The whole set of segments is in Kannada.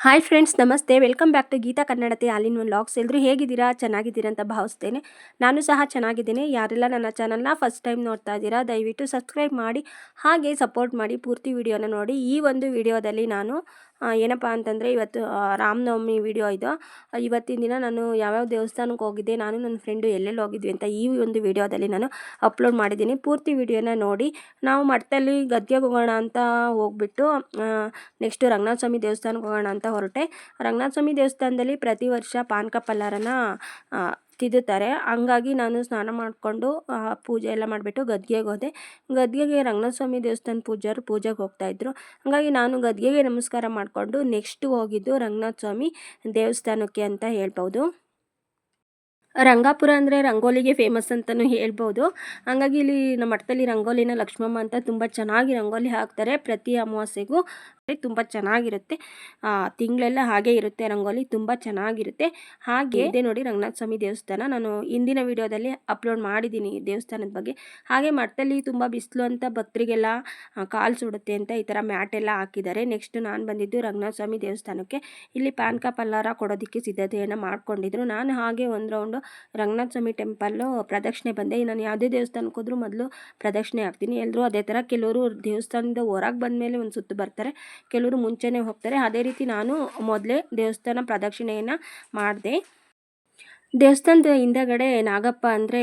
ಹಾಯ್ ಫ್ರೆಂಡ್ಸ್, ನಮಸ್ತೆ. Welcome back to Geetha Kannadathe all in one vlogs. ಎಲ್ಲರೂ ಹೇಗಿದ್ದೀರಾ? ಚೆನ್ನಾಗಿದ್ದೀರಾ ಅಂತ ಭಾವಿಸ್ತೇನೆ. ನಾನು ಸಹ ಚೆನ್ನಾಗಿದ್ದೇನೆ. ಯಾರೆಲ್ಲ ನನ್ನ ಚಾನಲ್ನ ಫಸ್ಟ್ ಟೈಮ್ ನೋಡ್ತಾ ಇದ್ದೀರಾ, ದಯವಿಟ್ಟು ಸಬ್ಸ್ಕ್ರೈಬ್ ಮಾಡಿ ಹಾಗೆ ಸಪೋರ್ಟ್ ಮಾಡಿ. ಪೂರ್ತಿ ವಿಡಿಯೋನ ನೋಡಿ. ಈ ಒಂದು ವಿಡಿಯೋದಲ್ಲಿ ನಾನು ಏನಪ್ಪ ಅಂತಂದರೆ ಇವತ್ತು ರಾಮನವಮಿ ವಿಡಿಯೋ ಇದು. ಇವತ್ತಿನ ದಿನ ನಾನು ಯಾವ್ಯಾವ ದೇವಸ್ಥಾನಕ್ಕೆ ಹೋಗಿದ್ದೆ, ನಾನು ನನ್ನ ಫ್ರೆಂಡು ಎಲ್ಲೆಲ್ಲಿ ಹೋಗಿದ್ವಿ ಅಂತ ಈ ಒಂದು ವಿಡಿಯೋದಲ್ಲಿ ನಾನು ಅಪ್ಲೋಡ್ ಮಾಡಿದ್ದೀನಿ. ಪೂರ್ತಿ ವಿಡಿಯೋನ ನೋಡಿ. ನಾವು ಮಠದಲ್ಲಿ ಗದ್ಗೆಗೆ ಹೋಗೋಣ ಅಂತ ಹೋಗ್ಬಿಟ್ಟು ನೆಕ್ಸ್ಟು ರಂಗನಾಥ ಸ್ವಾಮಿ ದೇವಸ್ಥಾನಕ್ಕೆ ಹೋಗೋಣ ಅಂತ ಹೊರಟೆ. ರಂಗನಾಥ ಸ್ವಾಮಿ ದೇವಸ್ಥಾನದಲ್ಲಿ ಪ್ರತಿ ವರ್ಷ ಪಾನಕ ಪಲ್ಲಾರನ ತಿದ್ದುತ್ತಾರೆ. ಹಂಗಾಗಿ ನಾನು ಸ್ನಾನ ಮಾಡಿಕೊಂಡು ಪೂಜೆ ಎಲ್ಲ ಮಾಡಿಬಿಟ್ಟು ಗದ್ಗೆಗೆ ಹೋದೆ. ಗದ್ಗೆಗೆ ರಂಗನಾಥ ಸ್ವಾಮಿ ದೇವಸ್ಥಾನ ಪೂಜಾರು ಪೂಜೆಗೆ ಹೋಗ್ತಾಯಿದ್ರು. ಹಾಗಾಗಿ ನಾನು ಗದ್ಗೆಗೆ ನಮಸ್ಕಾರ ಮಾಡಿಕೊಂಡು ನೆಕ್ಸ್ಟ್ ಹೋಗಿದ್ದು ರಂಗನಾಥ ಸ್ವಾಮಿ ದೇವಸ್ಥಾನಕ್ಕೆ ಅಂತ ಹೇಳ್ಬೋದು. ರಂಗಾಪುರ ಅಂದರೆ ರಂಗೋಲಿಗೆ ಫೇಮಸ್ ಅಂತಲೂ ಹೇಳ್ಬೋದು. ಹಾಗಾಗಿ ಇಲ್ಲಿ ನಮ್ಮ ಮಠದಲ್ಲಿ ರಂಗೋಲಿನ ಲಕ್ಷ್ಮಮ್ಮ ಅಂತ ತುಂಬ ಚೆನ್ನಾಗಿ ರಂಗೋಲಿ ಹಾಕ್ತಾರೆ. ಪ್ರತಿ ಅಮಾವಾಸ್ಯೆಗೂ ತುಂಬ ಚೆನ್ನಾಗಿರುತ್ತೆ. ತಿಂಗಳೆಲ್ಲ ಹಾಗೆ ಇರುತ್ತೆ ರಂಗೋಲಿ, ತುಂಬ ಚೆನ್ನಾಗಿರುತ್ತೆ. ಹಾಗೆ ಇದೆ ನೋಡಿ ರಂಗನಾಥ ಸ್ವಾಮಿ ದೇವಸ್ಥಾನ. ನಾನು ಹಿಂದಿನ ವಿಡಿಯೋದಲ್ಲಿ ಅಪ್ಲೋಡ್ ಮಾಡಿದ್ದೀನಿ ದೇವಸ್ಥಾನದ ಬಗ್ಗೆ. ಹಾಗೆ ಮಠದಲ್ಲಿ ತುಂಬ ಬಿಸಿಲು ಅಂತ ಭಕ್ತರಿಗೆಲ್ಲ ಕಾಲು ಸುಡುತ್ತೆ ಅಂತ ಈ ಥರ ಮ್ಯಾಟ್ ಎಲ್ಲ ಹಾಕಿದ್ದಾರೆ. ನೆಕ್ಸ್ಟ್ ನಾನು ಬಂದಿದ್ದು ರಂಗನಾಥ ಸ್ವಾಮಿ ದೇವಸ್ಥಾನಕ್ಕೆ. ಇಲ್ಲಿ ಪಾನಕ ಪಲ್ಲಾರ ಕೊಡೋದಕ್ಕೆ ಸಿದ್ಧತೆಯನ್ನು ಮಾಡ್ಕೊಂಡಿದ್ರು. ನಾನು ಹಾಗೆ ಒಂದು ರೌಂಡು ರಂಗನಾಥ ಸ್ವಾಮಿ ಟೆಂಪಲ್ಲು ಪ್ರದಕ್ಷಿಣೆ ಬಂದೆ. ನಾನು ಯಾವುದೇ ದೇವಸ್ಥಾನಕ್ಕೆ ಹೋದ್ರೂ ಮೊದಲು ಪ್ರದಕ್ಷಿಣೆ ಹಾಕ್ತೀನಿ. ಎಲ್ಲರೂ ಅದೇ ಥರ. ಕೆಲವರು ದೇವಸ್ಥಾನದಿಂದ ಹೊರಗೆ ಬಂದಮೇಲೆ ಒಂದು ಸುತ್ತು ಬರ್ತಾರೆ, ಕೆಲವರು ಮುಂಚೆನೇ ಹೋಗ್ತಾರೆ. ಅದೇ ರೀತಿ ನಾನು ಮೊದಲೇ ದೇವಸ್ಥಾನ ಪ್ರದಕ್ಷಿಣೆಯನ್ನು ಮಾಡಿದೆ. ದೇವಸ್ಥಾನದ ಹಿಂದಗಡೆ ನಾಗಪ್ಪ ಅಂದರೆ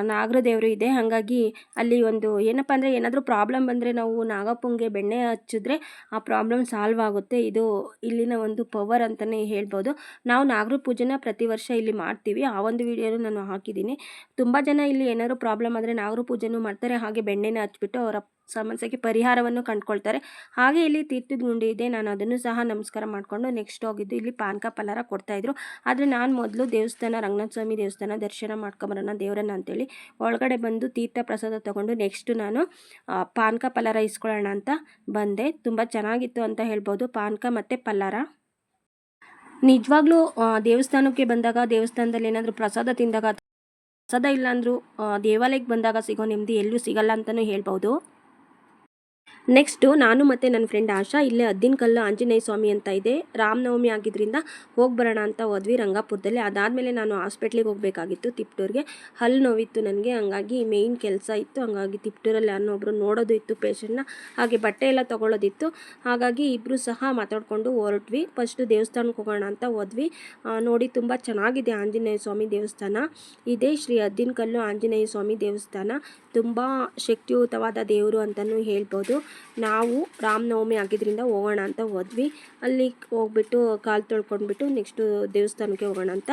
ನಾಗರ ದೇವರು ಇದೆ. ಹಾಗಾಗಿ ಅಲ್ಲಿ ಒಂದು ಏನಪ್ಪ ಅಂದರೆ ಏನಾದರೂ ಪ್ರಾಬ್ಲಮ್ ಬಂದರೆ ನಾವು ನಾಗಪ್ಪಂಗೆ ಬೆಣ್ಣೆ ಹಚ್ಚಿದ್ರೆ ಆ ಪ್ರಾಬ್ಲಮ್ ಸಾಲ್ವ್ ಆಗುತ್ತೆ. ಇದು ಇಲ್ಲಿನ ಒಂದು ಪವರ್ ಅಂತಲೇ ಹೇಳ್ಬೋದು. ನಾವು ನಾಗರ ಪೂಜೆನ ಪ್ರತಿ ವರ್ಷ ಇಲ್ಲಿ ಮಾಡ್ತೀವಿ. ಆ ಒಂದು ವಿಡಿಯೋನು ನಾನು ಹಾಕಿದ್ದೀನಿ. ತುಂಬ ಜನ ಇಲ್ಲಿ ಏನಾದರೂ ಪ್ರಾಬ್ಲಮ್ ಆದರೆ ನಾಗರ ಪೂಜೆನೂ ಮಾಡ್ತಾರೆ, ಹಾಗೆ ಬೆಣ್ಣೆನ ಹಚ್ಬಿಟ್ಟು ಅವರ ಸಮಸ್ಯೆಗೆ ಪರಿಹಾರವನ್ನು ಕಂಡುಕೊಳ್ತಾರೆ. ಹಾಗೆ ಇಲ್ಲಿ ತೀರ್ಥದ ಗುಂಡಿ ಇದೆ. ನಾನು ಅದನ್ನು ಸಹ ನಮಸ್ಕಾರ ಮಾಡಿಕೊಂಡು ನೆಕ್ಸ್ಟ್ ಹೋಗಿದ್ದು ಇಲ್ಲಿ ಪಾನಕ ಪಲ್ಲಾರ ಕೊಡ್ತಾಯಿದ್ರು. ಆದರೆ ನಾನು ಮೊದಲು ದೇವಸ್ಥಾನ ರಂಗನಾಥ ಸ್ವಾಮಿ ದೇವಸ್ಥಾನ ದರ್ಶನ ಮಾಡ್ಕೊಂಬರೋಣ ದೇವರನ್ನ ಅಂತೇಳಿ ಒಳಗಡೆ ಬಂದು ತೀರ್ಥ ಪ್ರಸಾದ ತೊಗೊಂಡು ನೆಕ್ಸ್ಟ್ ನಾನು ಪಾನಕ ಪಲ್ಲಾರ ಇಸ್ಕೊಳ್ಳೋಣ ಅಂತ ಬಂದೆ. ತುಂಬ ಚೆನ್ನಾಗಿತ್ತು ಅಂತ ಹೇಳ್ಬೋದು ಪಾನಕ ಮತ್ತು ಪಲ್ಲಾರ. ನಿಜವಾಗ್ಲೂ ದೇವಸ್ಥಾನಕ್ಕೆ ಬಂದಾಗ, ದೇವಸ್ಥಾನದಲ್ಲಿ ಏನಾದರೂ ಪ್ರಸಾದ ತಿಂದಾಗ, ಪ್ರಸಾದ ಇಲ್ಲಾಂದರೂ ದೇವಾಲಯಕ್ಕೆ ಬಂದಾಗ ಸಿಗೋ ನೆಮ್ಮದಿ ಎಲ್ಲೂ ಸಿಗಲ್ಲ ಅಂತಲೂ ಹೇಳ್ಬೋದು. ನೆಕ್ಸ್ಟು ನಾನು ಮತ್ತು ನನ್ನ ಫ್ರೆಂಡ್ ಆಶಾ ಇಲ್ಲೇ ಅದ್ದಿನಕಲ್ಲು ಆಂಜನೇಯ ಸ್ವಾಮಿ ಅಂತ ಇದೆ, ರಾಮನವಮಿ ಆಗಿದ್ದರಿಂದ ಹೋಗಿ ಬರೋಣ ಅಂತ ಹೋದ್ವಿ ರಂಗಾಪುರದಲ್ಲಿ. ಅದಾದಮೇಲೆ ನಾನು ಹಾಸ್ಪಿಟ್ಲಿಗೆ ಹೋಗಬೇಕಾಗಿತ್ತು ತಿಪ್ಟೂರಿಗೆ. ಹಲ್ಲು ನೋವಿತ್ತು ನನಗೆ, ಹಂಗಾಗಿ ಮೇಯ್ನ್ ಕೆಲಸ ಇತ್ತು. ಹಂಗಾಗಿ ತಿಪ್ಟೂರಲ್ಲಿ ಯಾರನ್ನೊಬ್ರು ನೋಡೋದು ಇತ್ತು ಪೇಷಂಟ್ನ, ಹಾಗೆ ಬಟ್ಟೆ ಎಲ್ಲ ತೊಗೊಳ್ಳೋದಿತ್ತು. ಹಾಗಾಗಿ ಇಬ್ಬರು ಸಹ ಮಾತಾಡಿಕೊಂಡು ಹೊರಟ್ವಿ. ಫಸ್ಟು ದೇವಸ್ಥಾನಕ್ಕೆ ಹೋಗೋಣ ಅಂತ ಹೋದ್ವಿ. ನೋಡಿ ತುಂಬ ಚೆನ್ನಾಗಿದೆ ಆಂಜನೇಯ ಸ್ವಾಮಿ ದೇವಸ್ಥಾನ. ಇದೇ ಶ್ರೀ ಅದ್ದಿನಕಲ್ಲು ಆಂಜನೇಯ ಸ್ವಾಮಿ ದೇವಸ್ಥಾನ. ತುಂಬ ಶಕ್ತಿಯುತವಾದ ದೇವರು ಅಂತಲೂ ಹೇಳ್ಬೋದು. ನಾವು ರಾಮನವಮಿ ಆಗಿದ್ದರಿಂದ ಹೋಗೋಣ ಅಂತ ಹೋದ್ವಿ. ಅಲ್ಲಿ ಹೋಗ್ಬಿಟ್ಟು ಕಾಲು ತೊಳ್ಕೊಂಡ್ಬಿಟ್ಟು ನೆಕ್ಸ್ಟು ದೇವಸ್ಥಾನಕ್ಕೆ ಹೋಗೋಣ ಅಂತ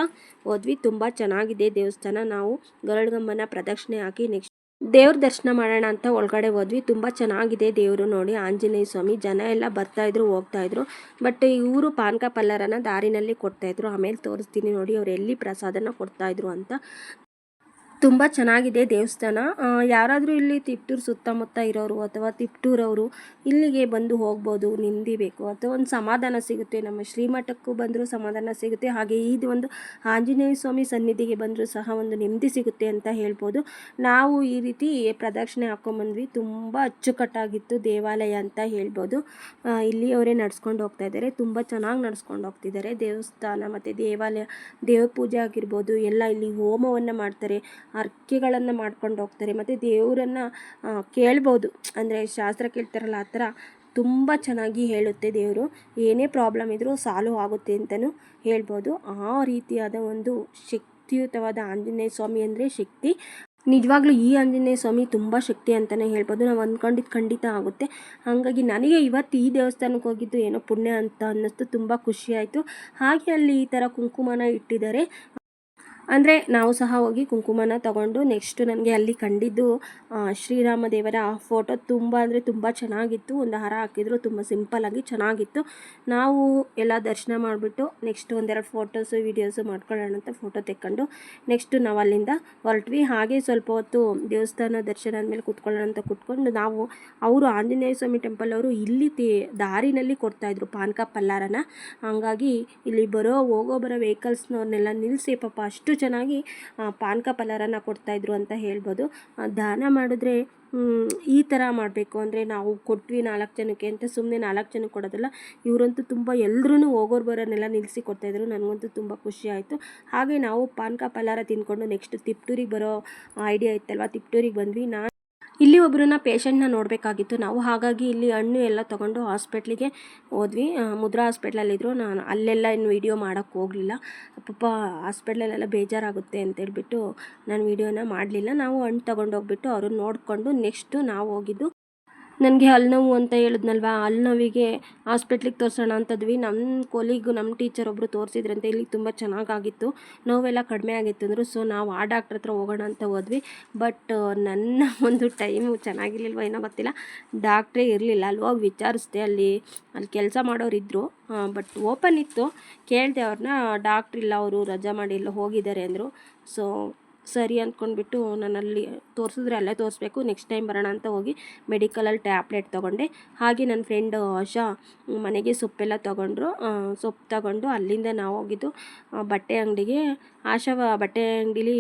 ಹೋದ್ವಿ. ತುಂಬ ಚೆನ್ನಾಗಿದೆ ದೇವಸ್ಥಾನ. ನಾವು ಗರುಡಗಮ್ಮನ ಪ್ರದಕ್ಷಿಣೆ ಹಾಕಿ ನೆಕ್ಸ್ಟ್ ದೇವ್ರ ದರ್ಶನ ಮಾಡೋಣ ಅಂತ ಒಳಗಡೆ ಹೋದ್ವಿ. ತುಂಬ ಚೆನ್ನಾಗಿದೆ ದೇವರು ನೋಡಿ, ಆಂಜನೇಯ ಸ್ವಾಮಿ. ಜನ ಎಲ್ಲ ಬರ್ತಾಯಿದ್ರು ಹೋಗ್ತಾಯಿದ್ರು. ಬಟ್ ಇವರು ಪಾನಕ ಪಲ್ಲಾರನ ದಾರಿನಲ್ಲಿ ಕೊಡ್ತಾಯಿದ್ರು. ಆಮೇಲೆ ತೋರಿಸ್ತೀನಿ ನೋಡಿ ಅವ್ರು ಎಲ್ಲಿ ಪ್ರಸಾದನ ಕೊಡ್ತಾಯಿದ್ರು ಅಂತ. ತುಂಬ ಚೆನ್ನಾಗಿದೆ ದೇವಸ್ಥಾನ. ಯಾರಾದರೂ ಇಲ್ಲಿ ತಿಪ್ಟೂರು ಸುತ್ತಮುತ್ತ ಇರೋರು ಅಥವಾ ತಿಪ್ಟೂರವರು ಇಲ್ಲಿಗೆ ಬಂದು ಹೋಗ್ಬೋದು. ನೆಮ್ಮದಿ ಬೇಕು ಅಥವಾ ಒಂದು ಸಮಾಧಾನ ಸಿಗುತ್ತೆ. ನಮ್ಮ ಶ್ರೀಮಠಕ್ಕೂ ಬಂದರೂ ಸಮಾಧಾನ ಸಿಗುತ್ತೆ, ಹಾಗೆ ಇದು ಒಂದು ಆಂಜನೇಯ ಸ್ವಾಮಿ ಸನ್ನಿಧಿಗೆ ಬಂದರೂ ಸಹ ಒಂದು ನೆಮ್ಮದಿ ಸಿಗುತ್ತೆ ಅಂತ ಹೇಳ್ಬೋದು. ನಾವು ಈ ರೀತಿ ಪ್ರದಕ್ಷಿಣೆ ಹಾಕ್ಕೊಂಬಂದ್ವಿ. ತುಂಬ ಅಚ್ಚುಕಟ್ಟಾಗಿತ್ತು ದೇವಾಲಯ ಅಂತ ಹೇಳ್ಬೋದು. ಇಲ್ಲಿಯವರೇ ನಡ್ಸ್ಕೊಂಡು ಹೋಗ್ತಾ ಇದ್ದಾರೆ. ತುಂಬ ಚೆನ್ನಾಗಿ ನಡ್ಸ್ಕೊಂಡು ಹೋಗ್ತಿದ್ದಾರೆ. ದೇವಸ್ಥಾನ ಮತ್ತು ದೇವಾಲಯ, ದೇವ್ರ ಪೂಜೆ ಆಗಿರ್ಬೋದು ಎಲ್ಲ ಇಲ್ಲಿ ಹೋಮವನ್ನು ಮಾಡ್ತಾರೆ, ಅರ್ಕೆಗಳನ್ನು ಮಾಡ್ಕೊಂಡು ಹೋಗ್ತಾರೆ, ಮತ್ತು ದೇವರನ್ನು ಕೇಳ್ಬೋದು. ಅಂದರೆ ಶಾಸ್ತ್ರ ಕೇಳ್ತಾರಲ್ಲ ಆ ಥರ ತುಂಬ ಚೆನ್ನಾಗಿ ಹೇಳುತ್ತೆ ದೇವರು. ಏನೇ ಪ್ರಾಬ್ಲಮ್ ಇದ್ದರೂ ಸಾಲ್ವ್ ಆಗುತ್ತೆ ಅಂತಲೂ ಹೇಳ್ಬೋದು. ಆ ರೀತಿಯಾದ ಒಂದು ಶಕ್ತಿಯುತವಾದ ಆಂಜನೇಯ ಸ್ವಾಮಿ ಅಂದರೆ ಶಕ್ತಿ. ನಿಜವಾಗ್ಲೂ ಈ ಆಂಜನೇಯ ಸ್ವಾಮಿ ತುಂಬ ಶಕ್ತಿ ಅಂತಲೇ ಹೇಳ್ಬೋದು. ನಾವು ಅಂದ್ಕೊಂಡಿದ್ದು ಖಂಡಿತ ಆಗುತ್ತೆ. ಹಾಗಾಗಿ ನನಗೆ ಇವತ್ತು ಈ ದೇವಸ್ಥಾನಕ್ಕೆ ಹೋಗಿದ್ದು ಏನೋ ಪುಣ್ಯ ಅಂತ ಅನ್ನಿಸ್ತು. ತುಂಬ ಖುಷಿಯಾಯಿತು. ಹಾಗೆ ಅಲ್ಲಿ ಈ ಥರ ಕುಂಕುಮನ ಇಟ್ಟಿದ್ದಾರೆ. ಅಂದರೆ ನಾವು ಸಹ ಹೋಗಿ ಕುಂಕುಮನ ತಗೊಂಡು ನೆಕ್ಸ್ಟ್ ನನಗೆ ಅಲ್ಲಿ ಕಂಡಿದ್ದು ಶ್ರೀರಾಮ ದೇವರ ಫೋಟೋ ತುಂಬ ಅಂದರೆ ತುಂಬ ಚೆನ್ನಾಗಿತ್ತು. ಒಂದು ಹಾರ ಹಾಕಿದ್ರು, ತುಂಬ ಸಿಂಪಲ್ಲಾಗಿ ಚೆನ್ನಾಗಿತ್ತು. ನಾವು ಎಲ್ಲ ದರ್ಶನ ಮಾಡಿಬಿಟ್ಟು ನೆಕ್ಸ್ಟ್ ಒಂದೆರಡು ಫೋಟೋಸು ವೀಡಿಯೋಸು ಮಾಡ್ಕೊಳ್ಳೋಣ ಅಂತ ಫೋಟೋ ತೆಕ್ಕೊಂಡು ನೆಕ್ಸ್ಟು ನಾವು ಅಲ್ಲಿಂದ ಹೊರಟ್ವಿ. ಹಾಗೆ ಸ್ವಲ್ಪ ಹೊತ್ತು ದೇವಸ್ಥಾನ ದರ್ಶನ ಆದಮೇಲೆ ಕೂತ್ಕೊಳ್ಳೋಣ ಅಂತ ಕೂತ್ಕೊಂಡು ನಾವು ಅವರು ಆಂಜನೇಯ ಸ್ವಾಮಿ ಟೆಂಪಲ್ ಅವರು ಇಲ್ಲಿ ದಾರಿನಲ್ಲಿ ಕೊಡ್ತಾಯಿದ್ರು ಪಾನಕ ಪಲ್ಲಾರನ. ಹಾಗಾಗಿ ಇಲ್ಲಿ ಹೋಗೋ ಬರೋ ವೆಹಿಕಲ್ಸ್ನವ್ರನ್ನೆಲ್ಲ ನಿಲ್ಲಿಸಿ ಪಾಪ ಅಷ್ಟು ಚೆನ್ನಾಗಿ ಪಾನಕ ಫಲಹಾರನ ಕೊಡ್ತಾಯಿದ್ರು ಅಂತ ಹೇಳ್ಬೋದು. ದಾನ ಮಾಡಿದ್ರೆ ಈ ಥರ ಮಾಡಬೇಕು ಅಂದರೆ ನಾವು ಕೊಟ್ವಿ 4 ಜನಕ್ಕೆ ಅಂತ ಸುಮ್ಮನೆ 4 ಜನಕ್ಕೆ ಕೊಡೋದಲ್ಲ. ಇವರಂತೂ ತುಂಬ ಎಲ್ಲರೂ ಹೋಗೋರು ಬರೋನ್ನೆಲ್ಲ ನಿಲ್ಲಿಸಿ ಕೊಡ್ತಾಯಿದ್ರು. ನನಗಂತೂ ತುಂಬ ಖುಷಿ ಆಯಿತು. ಹಾಗೆ ನಾವು ಪಾನಕ ಫಲಹಾರ ತಿಂದ್ಕೊಂಡು ನೆಕ್ಸ್ಟ್ ತಿಪ್ಟೂರಿಗೆ ಬರೋ ಐಡಿಯಾ ಇತ್ತಲ್ವ, ತಿಪ್ಟೂರಿಗೆ ಬಂದ್ವಿ. ಇಲ್ಲಿ ಒಬ್ಬರನ್ನ ಪೇಷಂಟ್ನ ನೋಡಬೇಕಾಗಿತ್ತು ನಾವು, ಹಾಗಾಗಿ ಇಲ್ಲಿ ಹಣ್ಣು ಎಲ್ಲ ತೊಗೊಂಡು ಹಾಸ್ಪಿಟ್ಲಿಗೆ ಹೋದ್ವಿ. ಮುದ್ರಾ ಹಾಸ್ಪಿಟ್ಲಲ್ಲಿದ್ದರು. ನಾನು ಅಲ್ಲೆಲ್ಲ ಇನ್ನು ವೀಡಿಯೋ ಮಾಡೋಕ್ಕೆ ಹೋಗಲಿಲ್ಲ, ಪಾಪ ಹಾಸ್ಪಿಟ್ಲಲ್ಲೆಲ್ಲ ಬೇಜಾರಾಗುತ್ತೆ ಅಂತೇಳ್ಬಿಟ್ಟು ನಾನು ವೀಡಿಯೋನ ಮಾಡಲಿಲ್ಲ. ನಾವು ಹಣ್ಣು ತೊಗೊಂಡೋಗ್ಬಿಟ್ಟು ಅವ್ರನ್ನ ನೋಡಿಕೊಂಡು ನೆಕ್ಸ್ಟು ನಾವು ಹೋಗಿದ್ದು, ನನಗೆ ಹಲ್ಲು ನೋವು ಅಂತ ಹೇಳಿದ್ನಲ್ವ, ಹಲ್ಲು ನೋವಿಗೆ ಹಾಸ್ಪಿಟ್ಲಿಗೆ ತೋರಿಸೋಣ ಅಂತದ್ವಿ. ನಮ್ಮ ಕೊಲೀಗು ನಮ್ಮ ಟೀಚರ್ ಒಬ್ಬರು ತೋರಿಸಿದ್ರಂತೆ, ಇಲ್ಲಿ ತುಂಬ ಚೆನ್ನಾಗಾಗಿತ್ತು, ನೋವೆಲ್ಲ ಕಡಿಮೆ ಆಗಿತ್ತು ಅಂದರು. ಸೊ ನಾವು ಆ ಡಾಕ್ಟ್ರ್ ಹತ್ರ ಹೋಗೋಣ ಅಂತ ಹೋದ್ವಿ. ಬಟ್ ನನ್ನ ಒಂದು ಟೈಮು ಚೆನ್ನಾಗಿರ್ಲಿಲ್ವ ಏನೋ ಗೊತ್ತಿಲ್ಲ, ಡಾಕ್ಟ್ರೇ ಇರಲಿಲ್ಲ. ಅಲ್ಲಿ ಹೋಗಿ ವಿಚಾರಿಸ್ದೆ, ಅಲ್ಲಿ ಕೆಲಸ ಮಾಡೋರಿದ್ದರು, ಬಟ್ ಓಪನ್ ಇತ್ತು. ಕೇಳಿದೆ ಅವ್ರನ್ನ, ಡಾಕ್ಟ್ರ್ ಇಲ್ಲ, ಅವರು ರಜಾ ಮಾಡಿ ಎಲ್ಲ ಹೋಗಿದ್ದಾರೆ ಅಂದರು. ಸೊ ಸರಿ ಅಂದ್ಕೊಂಡ್ಬಿಟ್ಟು ನಾನು ಅಲ್ಲಿ ತೋರಿಸಿದ್ರೆ ಅಲ್ಲೇ ತೋರಿಸ್ಬೇಕು, ನೆಕ್ಸ್ಟ್ ಟೈಮ್ ಬರೋಣ ಅಂತ ಹೋಗಿ ಮೆಡಿಕಲಲ್ಲಿ ಟ್ಯಾಬ್ಲೆಟ್ ತೊಗೊಂಡೆ. ಹಾಗೆ ನನ್ನ ಫ್ರೆಂಡ್ ಆಶಾ ಮನೆಗೆ ಸೊಪ್ಪೆಲ್ಲ ತೊಗೊಂಡ್ರು. ಸೊಪ್ಪು ತಗೊಂಡು ಅಲ್ಲಿಂದ ನಾವು ಹೋಗಿದ್ದು ಬಟ್ಟೆ ಅಂಗಡಿಗೆ. ಆಶಾ ಬಟ್ಟೆ ಅಂಗಡೀಲಿ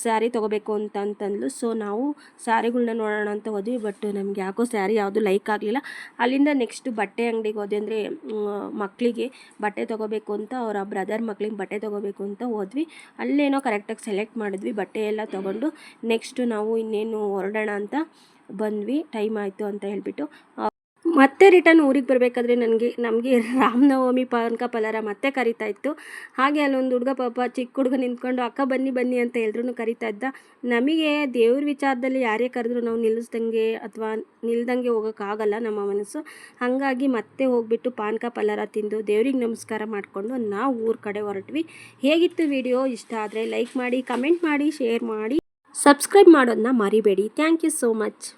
ಸ್ಯಾರಿ ತೊಗೋಬೇಕು ಅಂತಂದ್ಲು. ಸೊ ನಾವು ಸ್ಯಾರಿಗಳ್ನ ನೋಡೋಣ ಅಂತ ಹೋದ್ವಿ. ಬಟ್ ನಮ್ಗೆ ಯಾಕೋ ಸ್ಯಾರಿ ಯಾವುದು ಲೈಕ್ ಆಗಲಿಲ್ಲ. ಅಲ್ಲಿಂದ ನೆಕ್ಸ್ಟ್ ಬಟ್ಟೆ ಅಂಗಡಿಗೆ ಹೋದೆ, ಅಂದರೆ ಮಕ್ಕಳಿಗೆ ಬಟ್ಟೆ ತೊಗೋಬೇಕು ಅಂತ, ಅವರ ಬ್ರದರ್ ಮಕ್ಳಿಗೆ ಬಟ್ಟೆ ತೊಗೋಬೇಕು ಅಂತ ಹೋದ್ವಿ. ಅಲ್ಲೇನೋ ಕರೆಕ್ಟಾಗಿ ಸೆಲೆಕ್ಟ್ ಮಾಡಿದ್ವಿ, ಬಟ್ಟೆ ಎಲ್ಲ ತೊಗೊಂಡು ನೆಕ್ಸ್ಟು ನಾವು ಇನ್ನೇನು ಹೊರಡೋಣ ಅಂತ ಬಂದ್ವಿ. ಟೈಮ್ ಆಯಿತು ಅಂತ ಹೇಳ್ಬಿಟ್ಟು ಮತ್ತೆ ರಿಟರ್ನ್ ಊರಿಗೆ ಬರಬೇಕಾದ್ರೆ ನಮಗೆ ರಾಮನವಮಿ ಪಾನಕ ಫಲಹಾರ ಮತ್ತೆ ಕರಿತಾ ಇತ್ತು. ಹಾಗೆ ಅಲ್ಲೊಂದು ಹುಡುಗ, ಪಾಪ ಚಿಕ್ಕ ಹುಡುಗ ನಿಂತ್ಕೊಂಡು ಅಕ್ಕ ಬನ್ನಿ ಬನ್ನಿ ಅಂತ ಹೇಳಿದ್ರು ಕರಿತಾ ಇದ್ದ. ನಮಗೆ ದೇವ್ರ ವಿಚಾರದಲ್ಲಿ ಯಾರೇ ಕರೆದ್ರು ನಾವು ನಿಲ್ದಂಗೆ ಹೋಗೋಕ್ಕಾಗಲ್ಲ ನಮ್ಮ ಮನಸ್ಸು. ಹಾಗಾಗಿ ಮತ್ತೆ ಹೋಗ್ಬಿಟ್ಟು ಪಾನಕ ಫಲಹಾರ ತಿಂದು ದೇವ್ರಿಗೆ ನಮಸ್ಕಾರ ಮಾಡಿಕೊಂಡು ನಾವು ಊರ ಕಡೆ ಹೊರಟ್ವಿ. ಹೇಗಿತ್ತು ವಿಡಿಯೋ? ಇಷ್ಟ ಆದರೆ ಲೈಕ್ ಮಾಡಿ, ಕಮೆಂಟ್ ಮಾಡಿ, ಶೇರ್ ಮಾಡಿ, ಸಬ್ಸ್ಕ್ರೈಬ್ ಮಾಡೋದನ್ನ ಮರಿಬೇಡಿ. Thank you so much.